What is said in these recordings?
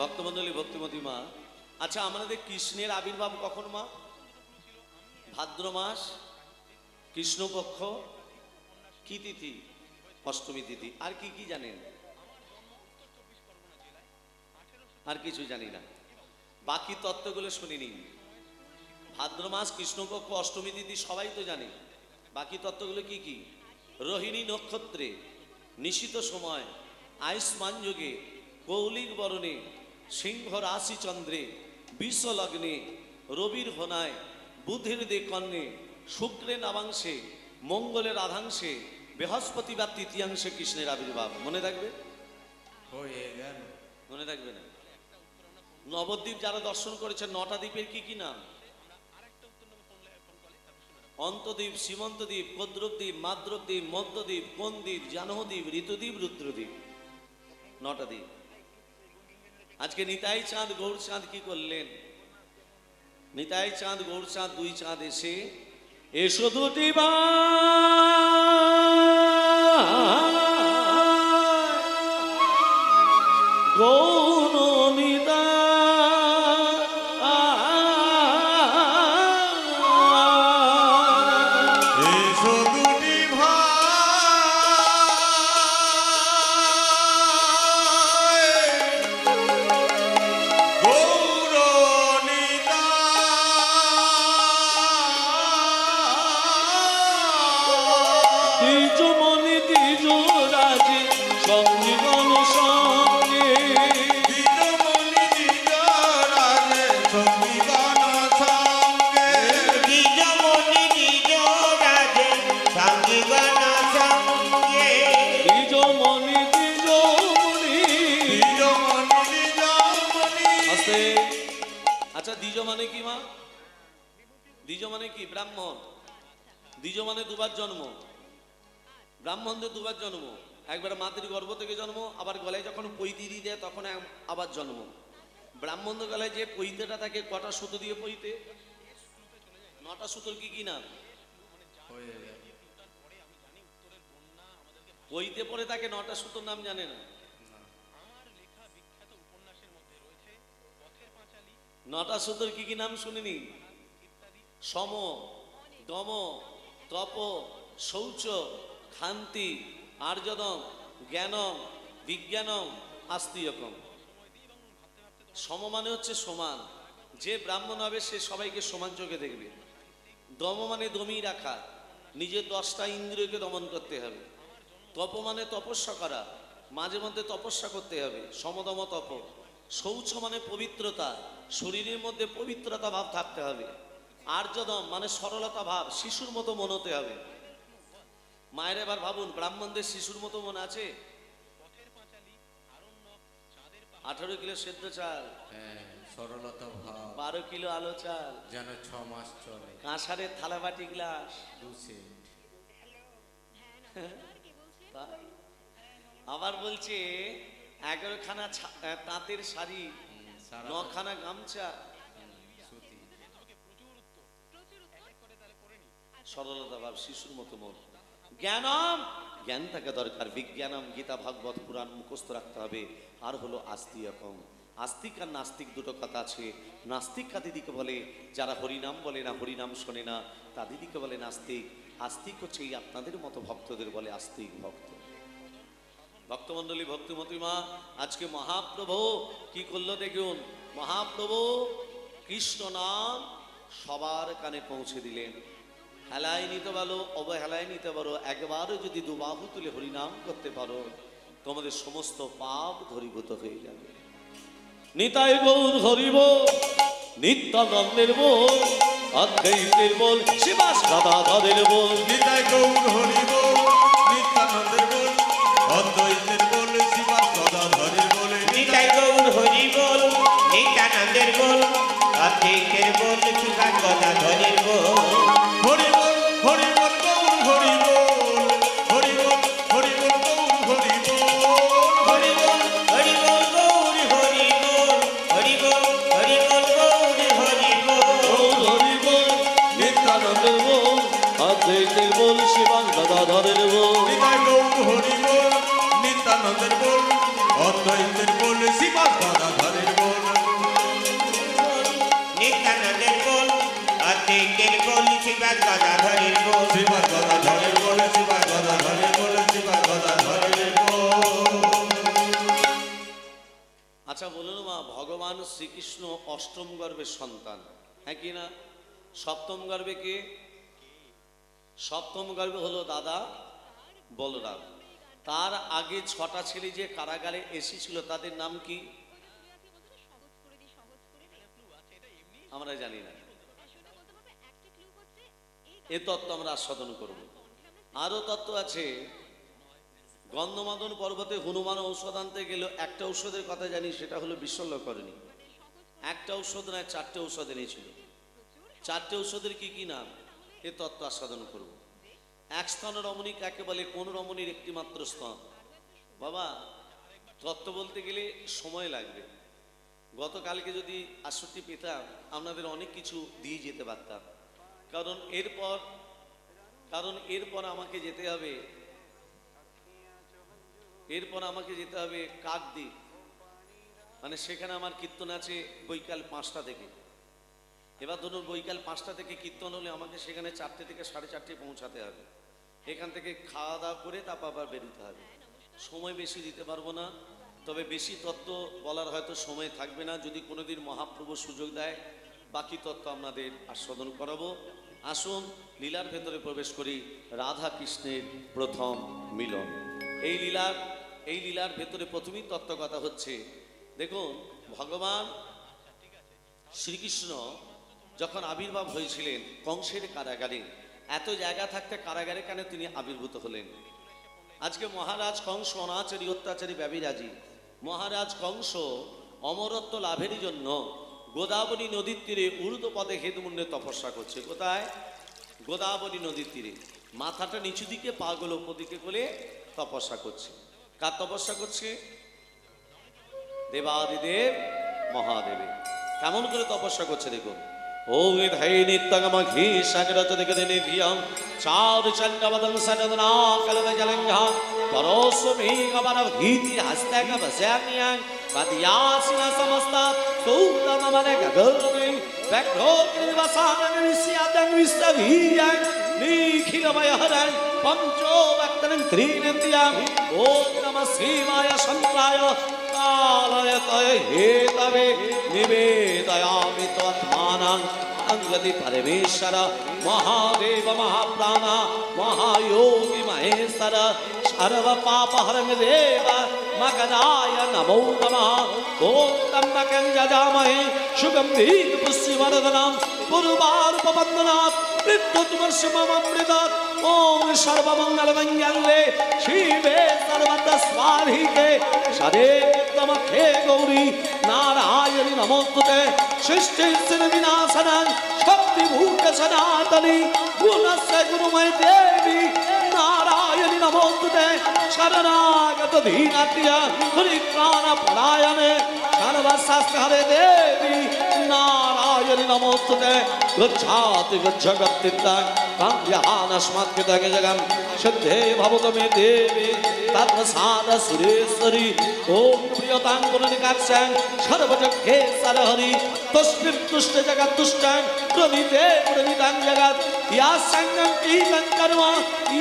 ভক্তমণ্ডলী, ভক্তিমতী মা, আচ্ছা আমাদের কৃষ্ণের আবির্ভাব কখন মা? ভাদ্র মাস, কৃষ্ণপক্ষ, কি তিথি? অষ্টমী তিথি। আর কি কি জানেন? আর কিছু জানি না, বাকি তত্ত্বগুলো শুনিনি। ভাদ্র মাস, কৃষ্ণপক্ষ, অষ্টমী তিথি সবাই তো জানে। বাকি তত্ত্বগুলো কি কি? রোহিণী নক্ষত্রে, নিশিত সময়, আয়ুষ্মান যোগে, কৌলিক বরণে, সিংহ রাশি চন্দ্রে, বিশ্ব লগ্নে, রবির হোনায়, বুধের দে কর্ণে, শুক্রে নবাংশে, মঙ্গলের আধাংশে, বৃহস্পতিবার তৃতীয়াংশে কৃষ্ণের আবির্ভাব। মনে থাকবে? মনে থাকবে না? নবদ্বীপ যারা দর্শন করেছেন, 9টা দ্বীপের কি কি নাম? অন্তদ্বীপ, সীমন্তদ্বীপ, কদ্রবদ্বীপ, মাদ্রদ্বীপ, মধ্যদ্বীপ, কোনদ্বীপ, জাহ্নবদ্বীপ, ঋতুদ্বীপ, রুদ্রদ্বীপ। 9টা দ্বীপ। আজকে নিতাই চাঁদ গৌর চাঁদ কি করলেন? নিতাই চাঁদ গৌর চাঁদ, 2 চাঁদ এসে এসো দুটি গৌর নিতা দ্বিজ মানে কি মা? দ্বিজ মানে কি? ব্রাহ্মণ। দ্বিজ মানে দুবার জন্ম। ব্রাহ্মণদের দুবার জন্ম, একবার মাতৃ গর্ভ থেকে জন্ম, আবার গলায় যখন পৈতি দিয়ে দেয় তখন আবার জন্ম। ব্রাহ্মণদের গলায় যে পৈতেটা থাকে, কটা সুতো দিয়ে পৈতে? 9টা সুতোর কি কি নাম? পৈতে পরে তাকে 9টা সুতোর নাম জানে না? 9টা সুতোর কি কি নাম শুনিনি? সম, দম, তপ, শৌচ, ক্ষান্তি, আর্যদম, জ্ঞানম, বিজ্ঞানম, আস্তিকম। সম মানে হচ্ছে সমান, যে ব্রাহ্মণ হবে সে সবাইকে সমান চোখে দেখবে। দম মানে দমিয়ে রাখা, নিজের 10টা ইন্দ্রিয়কে দমন করতে হবে। তপ মানে তপস্যা করা, মাঝে মধ্যে তপস্যা করতে হবে, সমদম তপ। শৌচ মানে পবিত্রতা, শরীরের মধ্যে পবিত্রতা ভাব থাকতে হবে। আর্যদম মানে সরলতা ভাব, শিশুর মতো মন হতে হবে। মায়ের এবার ভাবুন, ব্রাহ্মণদের শিশুর মতো মন আছে? 18 কিলো সেদ্ধ চাল, সরলতা ভাব, 12 কিলো আলো চাল, যেন 6 মাস চলে। কাঁসারের থালা বাটি গ্লাস, 2 সেন্ট। আবার বলছে 11খানা তাঁতের শাড়ি, 9খানা গামছা। সরলতা ভাব, শিশুর মতো মন। জ্ঞানম, জ্ঞান থাকা দরকার। বিজ্ঞানম, গীতা ভাগবত পুরাণ মুখস্থ রাখতে হবে। আর হলো আস্তিকম। আস্তিক আর নাস্তিক দুটো কথা আছে। নাস্তিক কাদিদিকে বলে যারা হরিনাম বলে না, হরিনাম শোনে না, তাদিদিকে বলে নাস্তিক। আস্তিক হচ্ছে এই আপনাদের মতো ভক্তদের বলে আস্তিক ভক্ত। ভক্তমণ্ডলী, ভক্তিমতী মা, আজকে মহাপ্রভু কি করলো দেখুন। মহাপ্রভু কৃষ্ণ নাম সবার কানে পৌঁছে দিলেন। হেলায় নিতে পারো, অবহেলায় নিতে পারো, একবারও যদি দুবাহু তুলে হরিনাম করতে পারো, তোমাদের সমস্ত পাপ ধরীভূত হয়ে যাবে। নিতাই গৌর হরিব, নিত্যানন্দের বল, অদ্বৈতের বল, শিবাস গদাধরের বল। নিতাই গৌর হরিব, নিত্যানন্দের বল, অদ্বৈতের বল, শিবাস গদাধরের বল। নিতাই গৌর হরিবল, নিত্যানন্দের বল, অদ্বৈতের বল, শিবাস গদাধরের বল। হরিবল, হরিবল, গৌর হরিবল, হরিবল, হরিবল, গৌর হরিবল, হরিবল, হরিবল, গৌর হরিবল, হরিবল, হরিবল, গৌর হরিবল। গৌর হরিবল, নিত্যানন্দের বল, অদ্বৈতের বল, শিবাস গদাধরের বল। নিতাই গৌর হরিবল, নিত্যানন্দের বল, অদ্বৈতের বল, শিবাস গদাধরের বল। শ্রীবাস গদাধরের গোল শ্রীবাস গদাধরের গোল শ্রীবাস গদাধরের গোল শ্রীবাস গদাধরের গোল। আচ্ছা বলুন মা, ভগবান শ্রীকৃষ্ণ অষ্টম গর্ভের সন্তান, হ্যাঁ কি না? সপ্তম গর্ভে কে? সপ্তম গর্ভে হলো দাদা বলরাম। তার আগে 6টা ছেলে যে কারাগারে এসেছিল তাদের নাম কি আমরা জানি না। এ তত্ত্ব আমরা আস্বাদন করব। আরো তত্ত্ব আছে। গন্ধমাদন পর্বতে হনুমান ঔষধ আনতে গেল, একটা ঔষধের কথা জানি, সেটা হলো বিশল্যকরণী। একটা ঔষধ নয়, 4টে ঔষধ এনেছিল। 4টে ঔষধের কি কি নাম, এ তত্ত্ব আস্বাদন করব। এক স্তন রমণী কাকে বলে? কোন রমণীর একটি মাত্র স্তন? বাবা, তত্ত্ব বলতে গেলে সময় লাগবে। গতকালকে যদি 68 পেতাম আপনাদের অনেক কিছু দিয়ে যেতে পারতাম। কারণ এরপর আমাকে যেতে হবে, কাকদ্বীপ, মানে সেখানে আমার কীর্তন আছে বৈকাল 5টা থেকে। এবার ধরুন বৈকাল 5টা থেকে কীর্তন হলে আমাকে সেখানে 4টে থেকে 4:30 পৌঁছাতে হবে। এখান থেকে খাওয়া দাওয়া করে তারপর আবার বেরোতে হবে। সময় বেশি দিতে পারবো না, তবে বেশি তত্ত্ব বলার হয়তো সময় থাকবে না। যদি কোনোদিন মহাপ্রভু সুযোগ দেয় বাকি তত্ত্ব আপনাদের আস্বাদন করাবো। আসুন লীলার ভেতরে প্রবেশ করি। রাধা কৃষ্ণের প্রথম মিলন। এই লীলার ভেতরে প্রথমেই তত্ত্ব কথা হচ্ছে। দেখুন, ভগবান শ্রীকৃষ্ণ যখন আবির্ভাব হয়েছিলেন কংসের কারাগারে, এত জায়গা থাকতে কারাগারে কেন তিনি আবির্ভূত হলেন? আজকে মহারাজ কংস অনাচারী অত্যাচারী ব্যবিরাজী। মহারাজ কংস অমরত্ব লাভের জন্য গোদাবরী নদীর তীরে ঊর্ধ্বপদে হেদমুন্ডে তপস্যা করছে। কোথায়? গোদাবরী নদীর তীরে। মাথাটা নিচু দিকে, পা গুলো উপদিকে করে তপস্যা করছে। কার তপস্যা করছে? দেবাদিদেব মহাদেবে। কেমন করে তপস্যা করছে দেখুন। ওং ধৈ নিত্যগমঘি সাগরত দিগদিনে ধিয়ং চার চণ্ডবদং সদনা কলদ জলঙ্ঘা পরস্মি গবরভীতি হস্তক বস্যান্যং পদ্যাসিনা সমস্ত সৌতম মনে গগনে ব্যগ্রো নিবাসান নিস্যাদং বিশ্বভীয়ং নিখিলময়হরং পঞ্চো ভক্তং ত্রিনেত্রিয়ং ওম নমঃ শিবায় শঙ্করায় কালয়তয়ে হেতবে নিবেদয়ামি তৎমানং अंगति परमेश्वर महादेव महाप्राण महायोगी महेश्वर सर्व पाप हरं देव मकराय नमो नमः ओम त्र्यंबकं यजामहे सुगंधि पुष्टिवर्धनम् पूर्वार्पवन्दनात् मृत्युर्मृषममृतात् ओम सर्वमंगलमंगले शिवे सर्वतस्वाधिके सदैवमखे गौरी नारायणि नमोस्तुते सृष्टि विनाशनं शक्तिभूत सनातनी गुणस्य गुरुमय देवी नारायणि नमोस्तुते शरणागत दीनत्या परित्राण परायणे सर्वशास्त्रहरे देवी नारायणि नमोस्तुते गच्छाति गच्छगत्तित्तं काम्यहानस्मत्कृतं जगं सिद्धे भवतु मे देवी तत्प्रसाद सुरेश्वरी ओम प्रियतां गुणनिकाक्षां सर्वजगे सरहरि तस्मिन् तुष्ट जगत् तुष्टं प्रमिते प्रमितं जगत् या संगं कीलं कर्म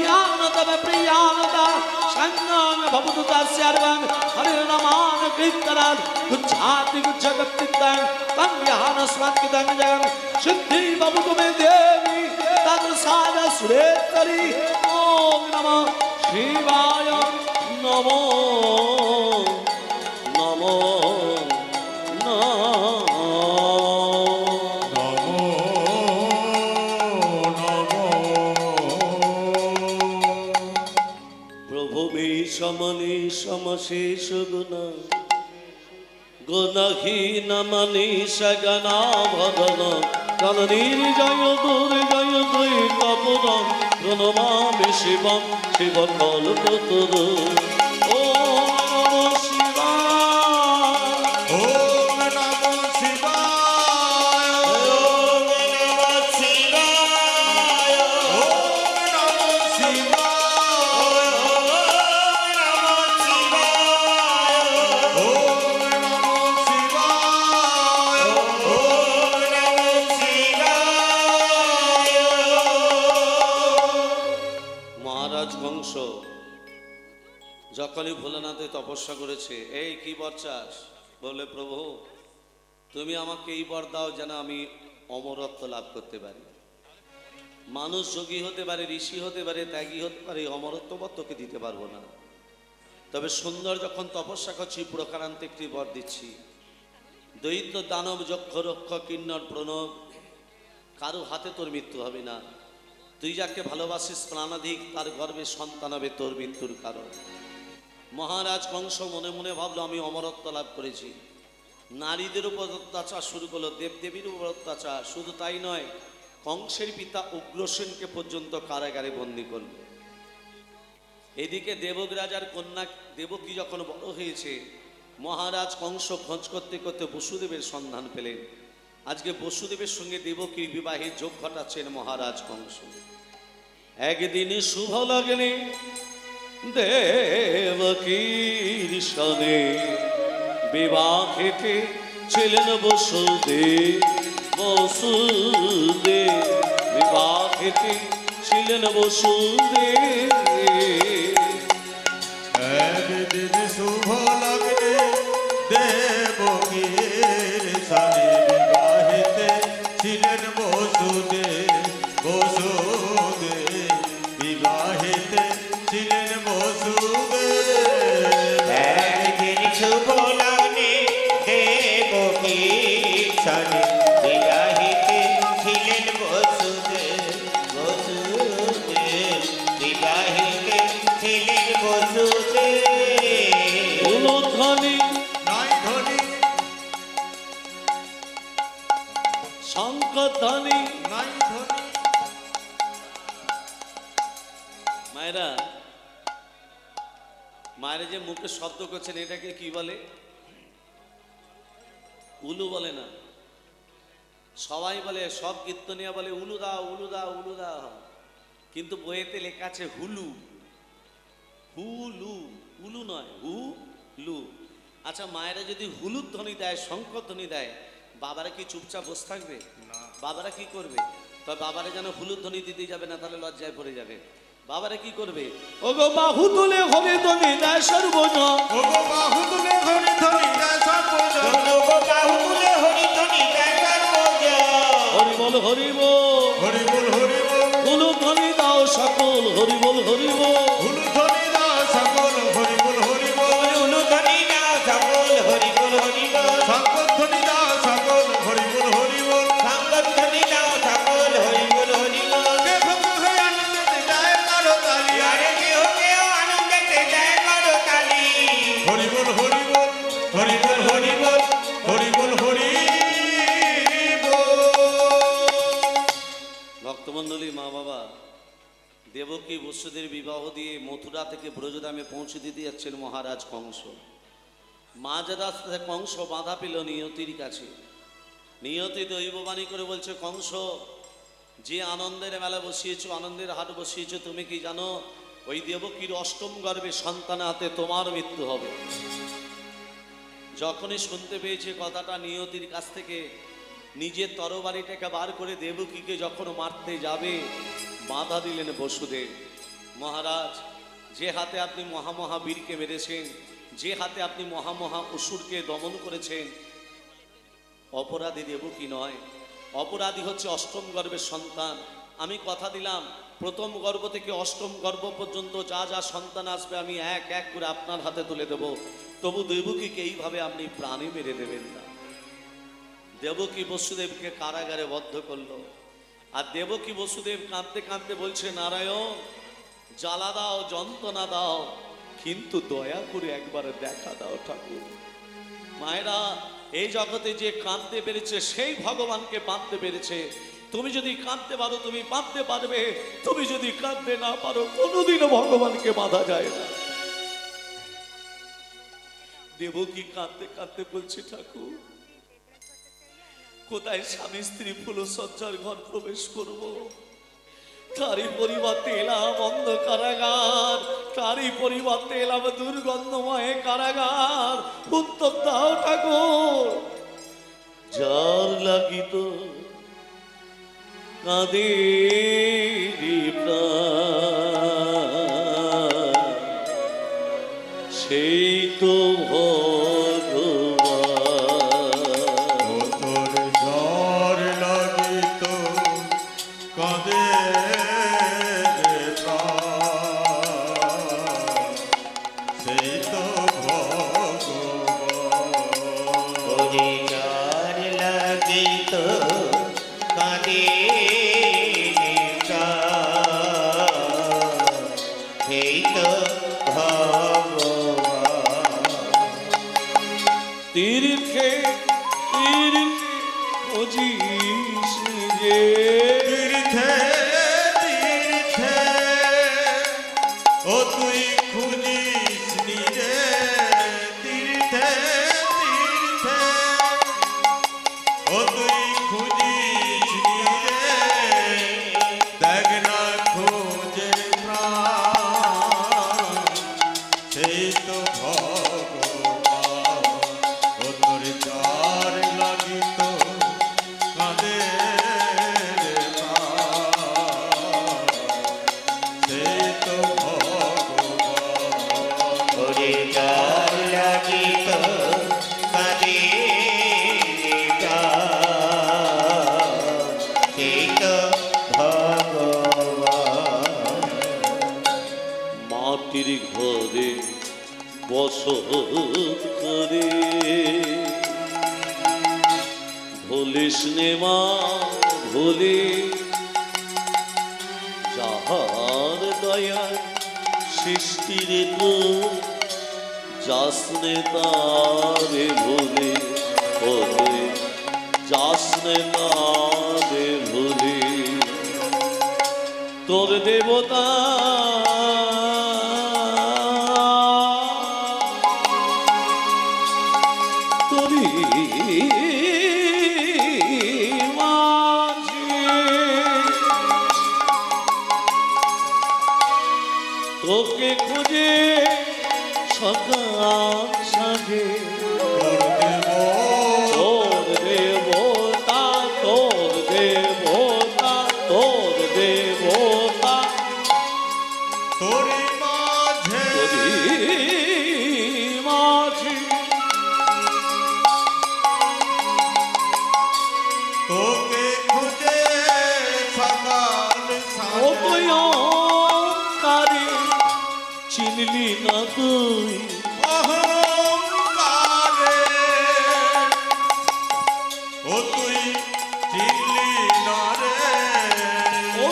यानतम प्रियानता संगं भवतु तस्यार्वं हरिर्नामान कीर्तनात् गुच्छाति गुच्छगत्तित्तं काम्यहानस्मत्कृतं जगं सिद्धि भवतु मे देवी तत्प्रसाद सुरेश्वरी ओम नमः शिवाय नमो नमो प्रभु मे समनि समशेष गुण गुणहीन मनीष गणा भवन जननीर जय दुर्जय दुई कपुर प्रणमामि शिवं शिवकल्पतरु ओम नमः शिवाय ओम नमः शिवाय ओम नमः शिवाय ओम नमः शिवाय ओम नमः शिवाय ओम नमः शिवाय ओम नमः शिवाय যখনই ভোলানাথে তপস্যা করেছে, এই কি বর চাস? বলে প্রভু তুমি আমাকে এই বর দাও যেন আমি অমরত্ব লাভ করতে পারি। মানুষ যোগী হতে পারে, ঋষি হতে পারে, ত্যাগী হতে পারে, অমরত্ব বর তোকে দিতে পারবো না। তবে সুন্দর যখন তপস্যা করছি প্রকারান্তে একটি বর দিচ্ছি, দৈত্য দানব যক্ষ রক্ষ কিন্নর প্রণব কারো হাতে তোর মৃত্যু হবে না। তুই যাকে ভালোবাসিস প্রাণাধিক তার গর্ভে সন্তান হবে তোর মৃত্যুর কারণ। মহারাজ কংস মনে মনে ভাবলো আমি অমরত্ব লাভ করেছি। নারীদের উপর অত্যাচার শুরু করলো, দেবদেবীর উপর অত্যাচার, শুধু তাই নয় কংসের পিতা উগ্রসেনকে পর্যন্ত কারাগারে বন্দী করল। এদিকে দেবক রাজার কন্যা দেবকী যখন বড় হয়েছে, মহারাজ কংস খোঁজ করতে করতে বসুদেবের সন্ধান পেলেন। আজকে বসুদেবের সঙ্গে দেবকীর বিবাহের যোগ ঘটাচ্ছেন মহারাজ কংস। একদিন শুভ লগ্নে দেবকীর সনে বিবাহেতে ছিলেন বসুদেব। বসুদেব বিবাহেতে ছিলেন বসুদেব। একদিন শুভ লগ্নে দেবকীর সনে বিবাহেতে ছিলেন বসুদেব। বসুদেব বিবাহেতে ছিলেন বসুদেব। একদিন শুভ লগ্নে দেবকীর সনে বিবাহিতে ছিলেন বসুদেব। বসুদেব বিবাহিতে ছিলেন বসুদেব। উলুধ্বনি নাই ধ্বনি শঙ্খধ্বনি। নাই ধ্বনি। মায়েরা মায়েরা যে মুখে শব্দ করছেন এটাকে কি বলে? উলু বলে না, সবাই বলে, সব কীর্তনিয়া বলে উলু দাও উলু দাও উলু দাও, কিন্তু বইয়েতে লেখা আছে হুলু। হুলু, উলু নয়, হুলু। আচ্ছা মায়েরা যদি হুলুর ধ্বনি দেয়, শঙ্খধ্বনি দেয়, বাবারা কি চুপচাপ বসে থাকবে? বাবারা কি করবে? তবে বাবারা যেন হুলুর ধ্বনি দিতে যাবে না, তাহলে লজ্জায় পড়ে যাবে। বাবারা কি করবে? ওগো বাহু তুলে হরি ধ্বনি দেয় সর্বজন। ওগো বাহু তুলে হরি ধ্বনি দেয় সর্বজন। ওগো বাহু তুলে হরি ধ্বনি দেয় সর্বজন। হরি বল হরি বল, হরি বল হরি বল। হুলু ধ্বনি দাও সকল, হরি বল হরি বল। হুলু ধ্বনি দাও সকল, হরি বল হরি বল। উলু ধ্বনি দাও সকল, হরি বল হরি বল। শঙ্খ ধ্বনি দাও সকল, হরি বল হরি বল। শঙ্খধ্বনি দাও সকল, হরি বল হরি বল। বেখুব হয়ে আনন্দেতে যায় কারো তালি। আরে কেউ কেউ আনন্দেতে যায় করতালি। হরি বল হরি বল, হরি বল হরি বল, হরি বল হরি বল। ভক্তমণ্ডলী, মা বাবা, দেবকী বসুদের বিবাহ দিয়ে মথুরা থেকে ব্রজধামে পৌঁছে দিতে যাচ্ছেন মহারাজ কংস। মাঝ রাস্তায় কংস বাধা পেল নিয়তির কাছে। নিয়তি দৈববাণী করে বলছে, কংস যে আনন্দের মেলা বসিয়েছ, আনন্দের হাট বসিয়েছ, তুমি কি জানো ওই দেবকীর অষ্টম গর্ভে সন্তান হাতে তোমার মৃত্যু হবে। যখনই শুনতে পেয়েছে কথাটা, নিয়তির কাছ থেকে নিজের তরবারিটাকে বার করে দেবকীকে যখন মারতে যাবে, বাধা দিলেন বসুদেব। মহারাজ, যে হাতে আপনি মহামহাবীরকে মেরেছেন, যে হাতে আপনি মহামহা অসুরকে দমন করেছেন, অপরাধী দেবকী নয়, অপরাধী হচ্ছে অষ্টম গর্ভের সন্তান। আমি কথা দিলাম প্রথম গর্ভ থেকে অষ্টম গর্ভ পর্যন্ত যা যা সন্তান আসবে আমি এক এক করে আপনার হাতে তুলে দেব। তবু দেবকীকে এইভাবে আপনি প্রাণে মেরে দেবেন না। দেবকী বসুদেবকে কারাগারে বদ্ধ করলো। আর দেবকী বসুদেব কাঁদতে কাঁদতে বলছে, নারায়ণ জ্বালা দাও, যন্ত্রণা দাও, কিন্তু দয়া করে একবার দেখা দাও ঠাকুর। মায়েরা, এই জগতে যে কাঁদতে পেরেছে সেই ভগবানকে বাঁধতে পেরেছে। তুমি যদি কাঁদতে পারো তুমি বাঁধতে পারবে, তুমি যদি কাঁদতে না পারো কোনোদিনও ভগবানকে বাঁধা যায় না। দেবকী কাঁদতে কাঁদতে বলছে, ঠাকুর কোথায় স্বামী স্ত্রী ফুলসজ্জার ঘর প্রবেশ করব? তারই পরিবর্তে এলাম অন্ধ কারাগার, তারই পরিবর্তে এলাম দুর্গন্ধময় কারাগার। উত্তর দাও ঠাকুর। যার লাগিত কাঁদে প্রাণ, পরিচার লাগিত কাঁদে এই তো ভগবান। তীর্থে তীর্থে বুঝিস যে তীর্থে তীর্থে ও তুই খুঁজিস নিজে তীর্থে তীর্থে ও তুই খুঁজিস নিজে দেখ না খোঁজে প্রাণ সেই তো ভগবান ও তোর চার লাগিত কাঁদে রে প্রাণ সেই তো ভগবান পরিচার লাগিত কাঁদে এই তো ভগবান। মাটির ঘরে বসত করে ভুলিস নে মা ভুলি যাহার দয়ায় সৃষ্টির তো যাসনে তারে ভুলে ওরে যাসনে তারে ভুলে তোর দেবতা তোরি মাঝে তোকে খুঁজে সকাল সাঁঝে তোর দেব তোর দেবতা তোর দেবতা তোর দেবতা তোরি মাঝে তোরি মাঝে তোকে খুঁজে সকাল ও সাঁঝে কারে চিনলি না তুই অহংকারে ও তুই চিনলি না রে ও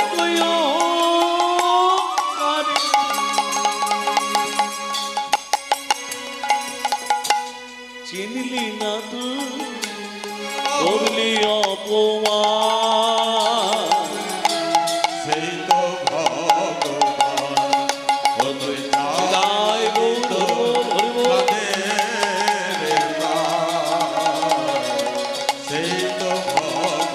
কারে চিনলি না তুই করলি অপমান সেই তো ভগবান ও তুই জয় গৌর হরিবোল। সেই তো ভগবান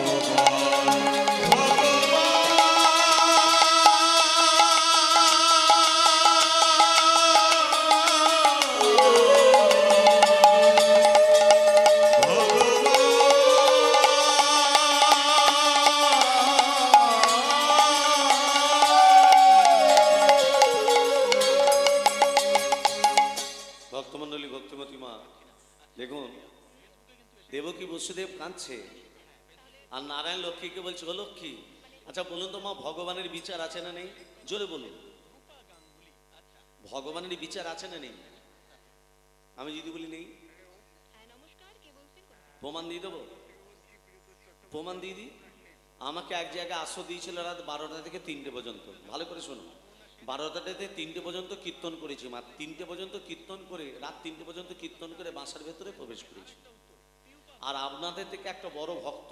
ভক্তমণ্ডলী ভক্তিমতী মা দেখুন দেবকী বসুদেব কাঁদছে আর নারায়ণ লক্ষ্মীকে বলছে ও লক্ষ্মী আচ্ছা বলুন তো মা ভগবানের বিচার আছে না নেই জোরে বলুন ভগবানের বিচার আছে না নেই আমি যদি বলি নেই প্রমাণ দিয়ে দেবো প্রমাণ দিয়ে দিই আমাকে এক জায়গায় আশ্রয় দিয়েছিল রাত 12টা থেকে 3টে পর্যন্ত ভালো করে শোনো 12টা থেকে 3টে পর্যন্ত কীর্তন করেছি মা 3টে পর্যন্ত কীর্তন করে রাত 3টে পর্যন্ত কীর্তন করে বাসার ভেতরে প্রবেশ করেছি আর আপনাদের থেকে একটা বড় ভক্ত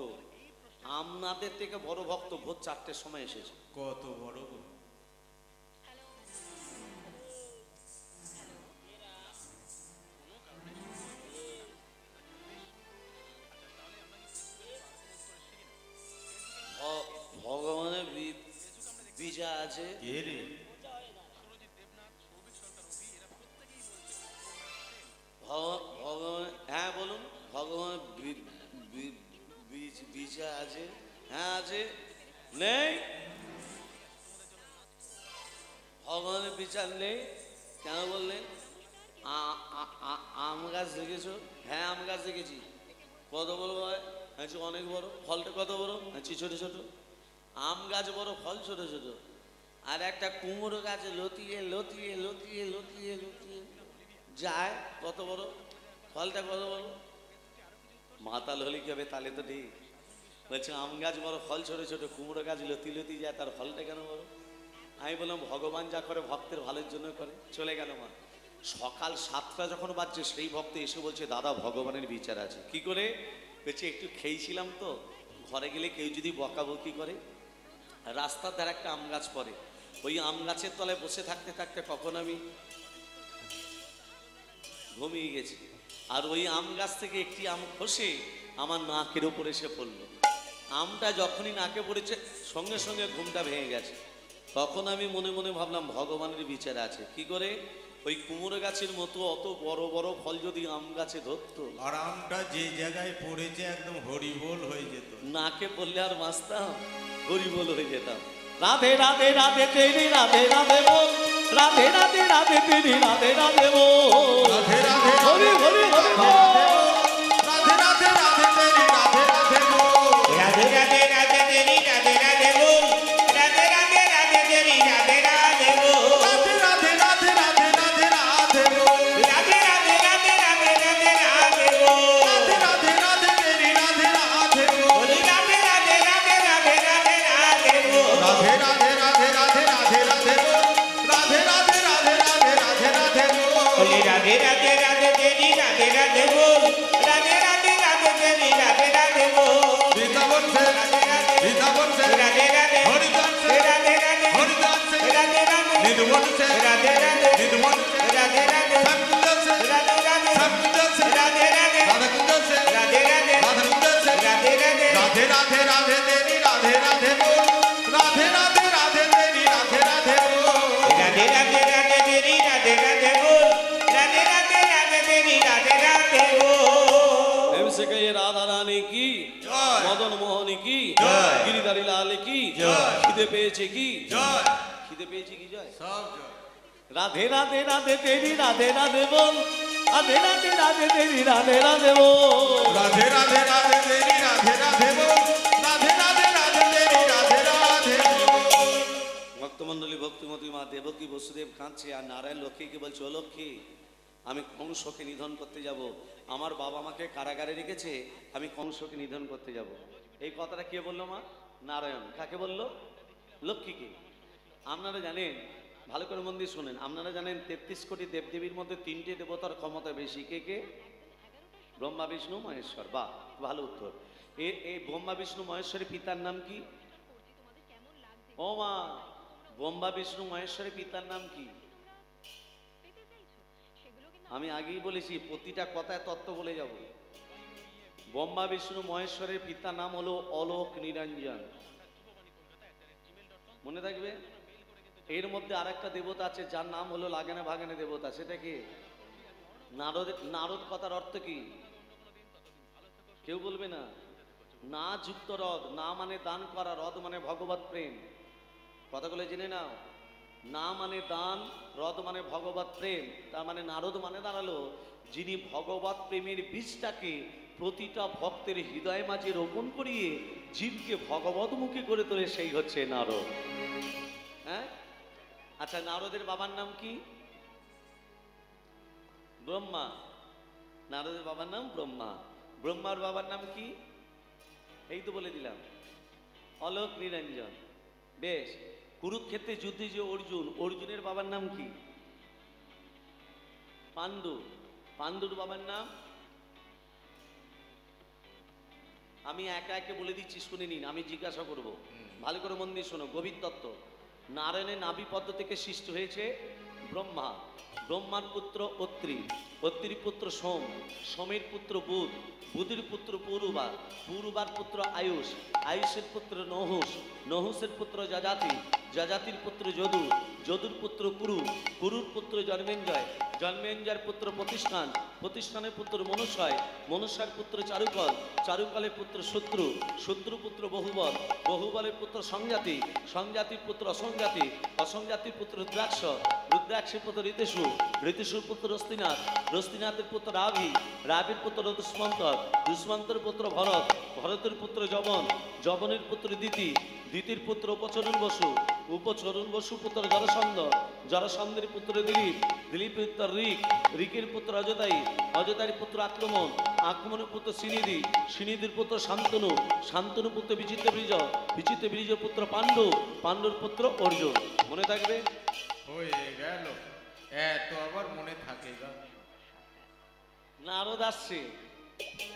আপনাদের থেকে বড় ভক্ত ভোর 4টের সময় এসেছে কত বড় গো। ভগবানের বিজা আছে কে রে ভগবান হ্যাঁ বলুন ভগবান বিজা আছে হ্যাঁ আছে নেই ভগবানের বিচার নেই কেন বললেন আম গাছ দেখেছো হ্যাঁ আম গাছ দেখেছি কত বড় হয় হ্যাঁ অনেক বড় ফলটা কত বড় হ্যাঁ ছোট ছোট আম গাছ বড় ফল ছোট ছোট আর একটা কুমড়ো গাছ লতিয়ে লতিয়ে লতিয়ে লতিয়ে লতিয়ে যায় কত বড় ফলটা কত বড় মাতাল হলে কি হবে? তাহলে তো ঠিক। বলছে আম গাছ বড়, ফল ছোট ছোট, কুমড়ো গাছ লতি যায়, তার ফলটা কেন বড়? আমি বললাম ভগবান যা করে ভক্তের ভালোর জন্য করে। চলে গেল মা। সকাল 7টা যখন বাজছে সেই ভক্ত এসে বলছে দাদা ভগবানের বিচার আছে। কি করে? বলছে একটু খেয়েছিলাম তো, ঘরে গেলে কেউ যদি বকাবকি করে, রাস্তার ধারে একটা আম গাছ পড়ে, ওই আম গাছের তলায় বসে থাকতে থাকতে কখন আমি ঘুমিয়ে গেছি, আর ওই আম গাছ থেকে একটি আম খসে আমার নাকের উপর এসে পড়লো। আমটা যখনই নাকে পড়েছে সঙ্গে সঙ্গে ঘুমটা ভেঙে গেছে। তখন আমি মনে মনে ভাবলাম ভগবানের বিচার আছে। কি করে? ওই কুমড়ো গাছের মতো অত বড় বড় ফল যদি আম গাছে ধরতো, আর আমটা যে জায়গায় পড়েছে একদম হরিবোল হয়ে যেত। নাকে পড়লে আর বাঁচতাম, হরিবোল হয়ে যেতাম। রাধে রাধে রাধে তেরি রাধে রাধে বল, রাধে রাধে রাধে তেরি রাধে রাধে বল, রাধে রাধে হরি হরি হরি বল। রাধে রাধে রাধে তেরি রাধে রাধে বল। রাধে রাধে রাধে তেরি রাধে রাধে বল, রাধে রাধে রাধে তেরি রাধে রাধে বল, রাধে রাধে রাধে রাধে রাধে রাধে বল। রাধে রাধে রাধে রাধে রাধে রাধে বল, রাধে রাধে রাধে তেরি রাধে রাধে বল। বলি রাধে রাধে রাধে রাধে রাধে রাধে বল, রাধে রাধে রাধে রাধে রাধে রাধে বল। রাধে রাধে রাধে রাধে রাধে রাধে বল। বলি রাধে রাধে রাধে তেরি রাধে রাধে বল, রাধে রাধে রাধে তেরি রাধে রাধে বল, বৃন্দাবন সে বৃন্দাবন সে রাধে রাধে হরিদান সে রাধে রাধে হরিদান সে রাধে রাধে নির্মল সে রাধে রাধে নির্মল সে রাধে রাধে সৎকুঞ্জ সে রাধে রাধে সৎকুঞ্জ সে রাধে রাধে রাধাকুঞ্জ সে রাধে রাধে রাধাকুঞ্জ সে রাধে রাধে রাধে রাধে রাধে তেরি রাধে রাধে বল। রাধে রাধে রাধে তেরি রাধে রাধে বল। রাধে রাধে রাধে তেরি রাধে রাধে বল, রাধে রাধে রাধে তেরি রাধে রাধে বল। এমসে কে রাধা রানী কি জয়। মদন মোহনী কি জয়। গিরিধারী লাল কি জয়। খিদে পেয়েছে কি জয় খিদে পেয়েছি কি জয়? সব জয়। রাধে রাধে রাধে তেরি রাধে রাধে বল, রাধে রাধে রাধে তেরি রাধে রাধে বল। রাধে রাধে রাধে তেরি রাধে রাধে বল। রাধে রাধে রাধে তেরি রাধে রাধে বল। ভক্তমণ্ডলী ভক্তিমতী মা দেবকী বসুদেব কাঁদছে, আর নারায়ণ লক্ষ্মীকে বলছে ও লক্ষ্মী, আমি কংসকে নিধন করতে যাব। আমার বাবা মাকে কারাগারে রেখেছে, আমি কংসকে নিধন করতে যাব। এই কথাটা কে বললো মা? নারায়ণ। কাকে বললো? লক্ষ্মীকে। আপনারা জানেন, ভালো করে মন দিয়ে শোনেন, আপনারা জানেন 33 কোটি দেবদেবীর মধ্যে 3টে দেবতার ক্ষমতা বেশি। কে কে? ব্রহ্মা বিষ্ণু মহেশ্বর। বাহ, ভালো উত্তর। এই ব্রহ্মা বিষ্ণু মহেশ্বরের পিতার নাম কি? ও মা, ব্রহ্মা বিষ্ণু মহেশ্বরের পিতার নাম কি? আমি আগেই বলেছি প্রতিটা কথায় তত্ত্ব বলে যাব। ব্রহ্মা বিষ্ণু মহেশ্বরের পিতার নাম হলো অলোক নিরঞ্জন। মনে থাকবে। এর মধ্যে আরেকটা দেবতা আছে যার নাম হলো লাগেনা ভাগেনা দেবতা। সেটা কি? নারদ। নারদ কথার অর্থ কি? কেউ বলবে না। না যুক্ত রদ, না মানে দান করা, রদ মানে ভগবত প্রেম। কথাগুলো জেনে নাও। না মানে দান, রদ মানে ভগবত প্রেম। তার মানে নারদ মানে দাঁড়ালো যিনি ভগবত প্রেমের বীজটাকে প্রতিটা ভক্তের হৃদয় মাঝে রোপণ করিয়ে জীবকে ভগবতমুখী করে তোলে, সেই হচ্ছে নারদ। হ্যাঁ, আচ্ছা, নারদের বাবার নাম কি? ব্রহ্মা। নারদের বাবার নাম ব্রহ্মা। ব্রহ্মার বাবার নাম কি? এই তো বলে দিলাম, অলোক নিরঞ্জন। বেশ, কুরুক্ষেত্রে যুদ্ধে যে অর্জুন, অর্জুনের বাবার নাম কি? পাণ্ডু। পাণ্ডুর বাবার নাম? আমি একা একে বলে দিচ্ছি, শুনে নিন, আমি জিজ্ঞাসা করব, ভালো করে মন দিয়ে শোনো। গভীর তত্ত্ব। নারায়ণের নাভি পদ্ম থেকে সৃষ্টি হয়েছে ব্রহ্মা। ব্রহ্মার পুত্র অত্রি, অত্রির পুত্র সোম, সোমের পুত্র বুধ, বুধের পুত্র পূর্বা, পূর্বার পুত্র আয়ুষ, আয়ুষের পুত্র নহুষ, নহুষের পুত্র যজাতি, যজাতির পুত্র যদু, যদুর পুত্র কুরু, কুরুর পুত্র জন্মেঞ্জয়, জন্মেঞ্জয়ের পুত্র প্রতিষ্ঠান, প্রতিষ্ঠানের পুত্র মনুষ্যয়, মনুষ্যের পুত্র চারুকল, চারুকলের পুত্র শত্রু, শত্রু পুত্র বহুবল, বহুবলের পুত্র সংজাতি, সংজাতির পুত্র অসংজাতি, অসংজাতির পুত্র রুদ্রাক্ষ, রুদ্রাক্ষের পুত্র ঋতেশু, ঋতেশুর পুত্র রস্তিনাথ, রস্তিনাথের পুত্র রাভি, রাভির পুত্র দুষ্মন্তর, দুষ্মন্তের পুত্র ভরত, ভরতের পুত্র যবন, যবনের পুত্র দিতি, দিতির পুত্র উপচরণ বসু, উপচরণ বসু পুত্র জরাসন্ধ, জরাসন্ধের পুত্র দিলীপ, দিলীপের পুত্র ঋক, ঋকের পুত্র অযোধ্যায়ী, অযোধ্যার পুত্র আক্রমণ, আক্রমণের পুত্র সিনিধি, সিনিধির পুত্র শান্তনু, শান্তনু পুত্র বিচিত্র বীর্য, বিচিত্র বীর্যের পুত্র পাণ্ডু, পাণ্ডুর পুত্র অর্জুন। মনে থাকবে? হয়ে গেল, এত আবার মনে থাকে গা। নারদ আসছে,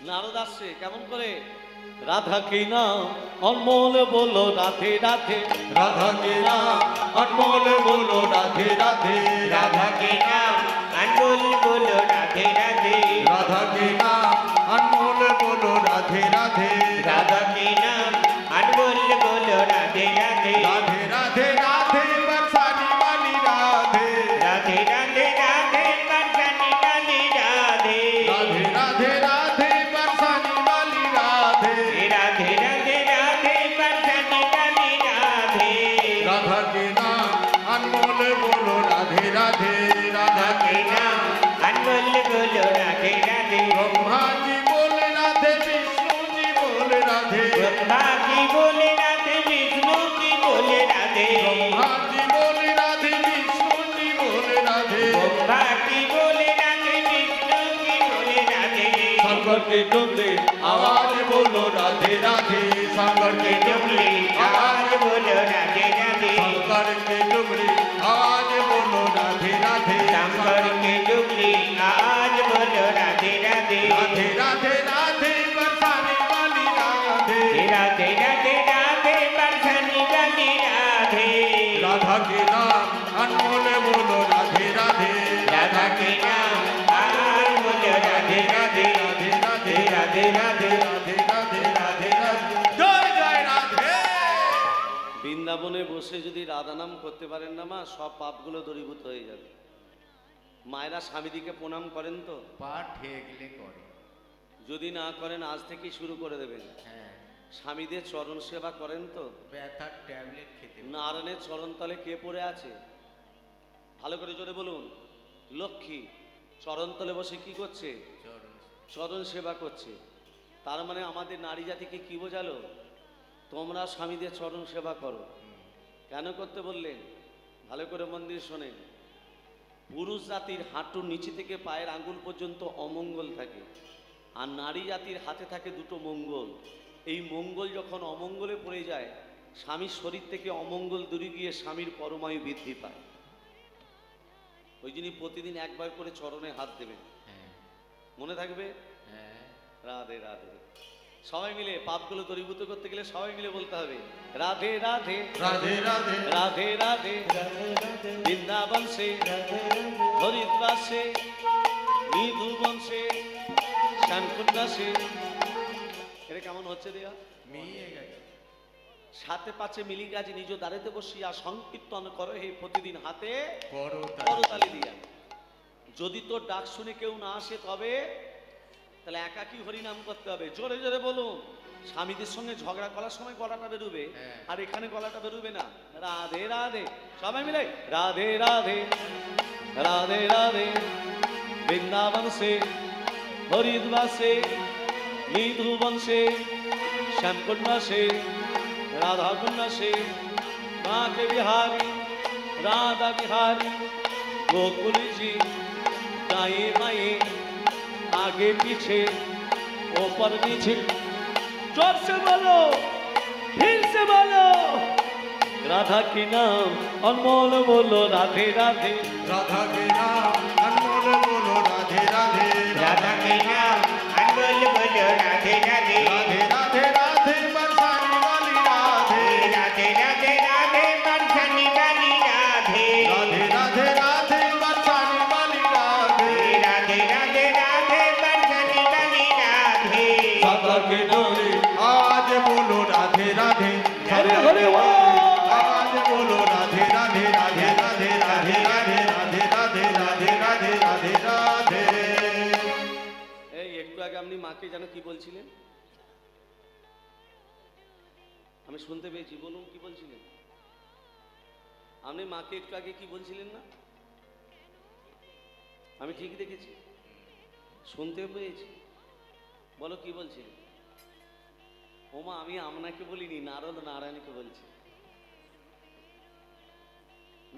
নারদ আসছে কেমন করে? রাধা কি নাম অনমোল বলো রাধে রাধে, রাধা কে নাম অনমোল বলো রাধে রাধে, রাধা के नाम अनमोल बोलो राधे राधे, রাধা কে নাম অনমোল বলো রাধে রাধে, राधा के नाम अनमोल बोलो राधे राधे, রাধে রাধে রাধে बरसाने वाली राधे, राधे राधे राधे बरसाने वाली राधे, राधे राधे राधे बरसाने वाली राधे, राधे राधे राधे बरसाने वाली राधे, राधा के नाम अनमोल बोलो राधे राधे, राधा राधा के नाम अनमोल बोलो राधे राधे, ब्रह्मा जी बोले राधे, विष्णु जी बोले राधे, ब्रह्मा की बोले राधे, विष्णु की बोले राधे, ब्रह्मा जी बोले राधे, विष्णु जी बोले राधे, ब्रह्मा की बोले राधे, विष्णु की बोले राधे, शंकर के डुमरे आवाज बोलो राधे राधे, शंकर के डुमरे आवाज बोलो राधे राधे, शंकर के डुमरे आवाज बोलो राधे राधे, शंकर के डुगली आज बोलो राधे राधे, राधे राधे राधे बरसाने वाली राधे, राधे राधे राधे बरसाने वाली राधे, राधा के नाम अनमोल बोलो राधे राधे, राधा के नाम आज बोलो राधे राधे, राधे राधे राधे राधे राधे राधे राधे राधे जय जय राधे। বৃন্দাবনে বসে যদি রাধা নাম করতে পারেন না মা, সব পাপগুলো দূরীভূত হয়ে যাবে। মায়েরা স্বামীদিকে প্রণাম করেন তো? পা ঠেকলে করে। যদি না করেন আজ থেকেই শুরু করে দেবেন। হ্যাঁ, স্বামীদের চরণ সেবা করেন তো? ব্যথার ট্যাবলেট খেতে হবে। নারায়ণের চরণ তলে কে পড়ে আছে? ভালো করে জোরে বলুন। লক্ষ্মী চরণ তলে বসে কি করছে? চরণ। চরণ সেবা করছে। তার মানে আমাদের নারী জাতিকে কি বোঝালো? তোমরা স্বামীদের চরণ সেবা করো। কেন করতে বললেন? ভালো করে মন দিয়ে শোনেন। পুরুষ জাতির হাঁটুর নিচে থেকে পায়ের আঙ্গুল পর্যন্ত অমঙ্গল থাকে, আর নারী জাতির হাতে থাকে দুটো মঙ্গল। এই মঙ্গল যখন অমঙ্গলে পড়ে যায়, স্বামীর শরীর থেকে অমঙ্গল দূরে গিয়ে স্বামীর পরমায়ু বৃদ্ধি পায়। ওই জন্য প্রতিদিন একবার করে চরণে হাত দেবেন। হ্যাঁ মনে থাকবে? হ্যাঁ। রাধে রাধে। সবাই মিলে পাপগুলো দূরীভূত করতে গেলে সবাই মিলে বলতে হবে রাধে রাধে রাধে রাধে রাধে রাধে বৃন্দাবন সে হরিদ্বার সে মৃদুবন সে শ্যামকুণ্ডা সে। এটা কেমন হচ্ছে দেয়া? মিয়ে গেছে। সাথে পাচ্ছে মিলি গাছ নিজ দ্বারেতে বসিয়া সংকীর্তন করো হে প্রতিদিন হাতে করো করতালি দিয়া। যদি তোর ডাক শুনে কেউ না আসে তবে তাহলে একাকী হরিনাম করতে হবে। জোরে জোরে বলুন। স্বামীদের সঙ্গে ঝগড়া করার সময় গলাটা বেরোবে, হ্যাঁ। আর এখানে গলাটা বেরোবে না। রাধে রাধে সবাই মিলে রাধে রাধে রাধে রাধে বৃন্দাবন সে হরিদ্বার সে মৃদুবন সে শ্যামকুণ্ডা সে राधा कुंड से राधे बिहारी राधा बिहारी गोकुल जी दाएं बाएं आगे पीछे ऊपर नीचे। जोर से बोलो, फिर से बोलो। राधा की नाम अनमोल बोलो राधे राधे। राधा के नाम अनमोल बोलो राधे राधे, राधा के नाम अनमोल बोलो राधे राधे, राधे राधे राधे बरसाने वाली राधे, राधे राधे राधे बरसाने वाली राधे, राधे राधे राधे बरसाने वाली राधे, राधे राधे राधे बरसाने वाली राधे। सदा के डोरे आज बोलो राधे राधे, हरे हरे आज बोलो राधे राधे राधे राधे राधे राधे राधे राधे राधे राधे राधे राधे। এই একটু আগে আপনি মাকে যেন কি বলছিলেন? আমি শুনতে পেয়েছি, বলুন কি বলছিলেন? আপনি মাকে একটু আগে কি বলছিলেন না? আমি ঠিক দেখেছি, শুনতে পেয়েছি। বলো কি বলছিলেন? ওমা আমি আপনাকে বলিনি, নারদ নারায়ণকে বলছি।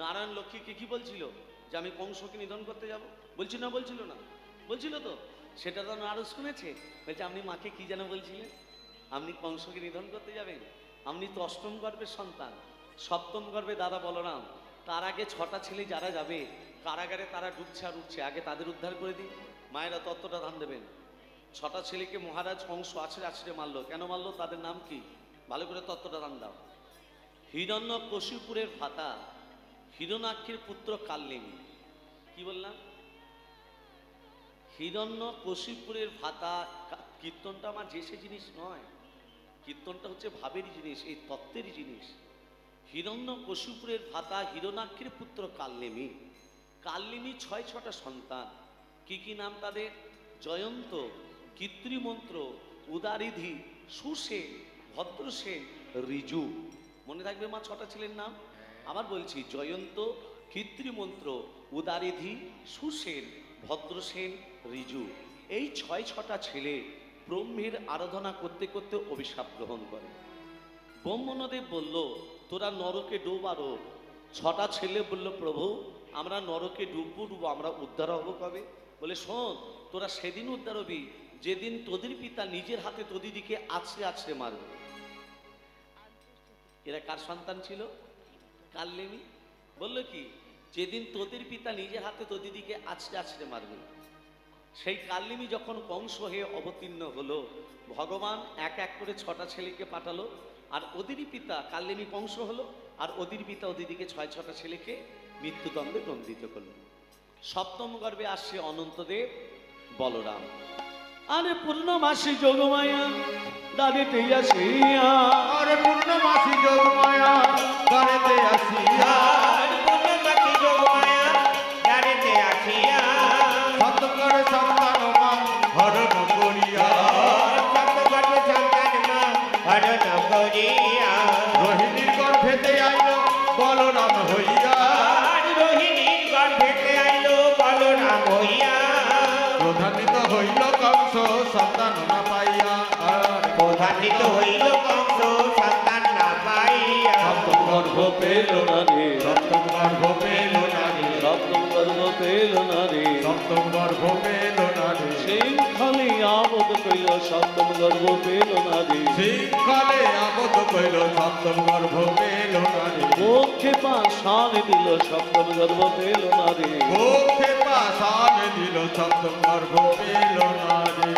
নারায়ণ লক্ষ্মীকে কি বলছিল? যে আমি কংসকে নিধন করতে যাব? বলছিল না? বলছিল তো। সেটা তো নারদ শুনেছে, বলছে আপনি মাকে কি যেন বলছিলেন, আপনি কংসকে নিধন করতে যাবেন? আপনি তো অষ্টম গর্ভের সন্তান, সপ্তম গর্ভে দাদা বলরাম, তার আগে 6টা ছেলে যারা যাবে কারাগারে, তারা ডুবছে আর উঠছে, আগে তাদের উদ্ধার করে দিন। মায়েরা তত্ত্বটা ধান দেবেন। 6টা ছেলেকে মহারাজ কংস আছড়ে আছড়ে মারলো, কেন মারলো? তাদের নাম কি? ভালো করে তত্ত্বটা ধান দাও। হিরণ্যকশিপুরের ভ্রাতা হিরণাক্ষের পুত্র কাল্লিনী। কি বললাম? হিরণ্যকশিপুরের ভ্রাতা। কীর্তনটা আমার যে সে জিনিস নয়, কীর্তনটা হচ্ছে ভাবেরই জিনিস, এই তত্ত্বেরই জিনিস। হিরণ্যকশিপুরের ভ্রাতা হিরণাক্ষের পুত্র কাল্লিনী। কাল্লিনী 6টা সন্তান। কি কি নাম তাদের? জয়ন্ত, কীর্তিমন্ত্র, উদারিধি, সুসেন, ভদ্রসেন, ঋজু। মনে থাকবে মা 6টা ছেলের নাম? আবার বলছি, জয়ন্ত, কীর্তিমন্ত্র, উদারিধি, সুসেন, ভদ্রসেন, ঋজু। এই 6টা ছেলে ব্রহ্মের আরাধনা করতে করতে অভিশাপ গ্রহণ করে। ব্রহ্মদেব বলল, তোরা নরকে ডুব। আরো 6টা ছেলে বলল, প্রভু আমরা নরকে ডুববো, আমরা উদ্ধার হবো কবে? বলে, শোন, তোরা সেদিন উদ্ধার হবি যেদিন তোদের পিতা নিজের হাতে তোদিদিকে আছড়ে আছড়ে মারবে। এরা কার সন্তান ছিল? কাল্লিনী। বললো কি, যেদিন তোদের পিতা নিজের হাতে তোদিদিকে আছড়ে আছড়ে মারবে। সেই কাল্লিনী যখন কংস হয়ে অবতীর্ণ হলো, ভগবান এক এক করে 6টা ছেলেকে পাঠালো, আর ওদেরই পিতা কাল্লিনী কংস হলো, আর ওদের পিতা ওদিদিকে 6টা ছেলেকে মৃত্যুদণ্ডে দণ্ডিত করলো। সপ্তম গর্ভে আসছে অনন্তদেব বলরাম। আরে পূর্ণমাসী যোগমায়া দাঁড়িতে আসিয়া, আরে পূর্ণমাসী যোগমায়া দাঁড়িতে আসিয়া, পূর্ণমাসী যোগমায়া দাঁড়িতে আসিয়া, সপ্তমগড়ে সন্তান মা হরণ করিয়া, সপ্তগর্ভে সন্তান মা হরণ করিয়া, রোহিণীর গর্ভেতে আইল বলরাম হইয়া, রোহিণীর গর্ভেতে আইল বলরাম হইয়া, প্রধানিত হইল কংস সন্তান না পাইয়া, প্রধানিত হইল কংস সন্তান না পাইয়া, সপ্তম গর্ভ পেল না রে, সপ্তম গর্ভ পেল না রে, সপ্তম গর্ভ পেল না রে, সপ্তম গর্ভ পেল না রে, শৃঙ্খলে আবদ্ধ কইল সপ্তম গর্ভ পেল না রে, শৃঙ্খলে আবদ্ধ কইল সপ্তম গর্ভ পেল না রে, মুখে পাশান দিল সপ্তম গর্ভ পেল না রে, মুখে পাশান দিল সপ্তম গর্ভ পেল না রে।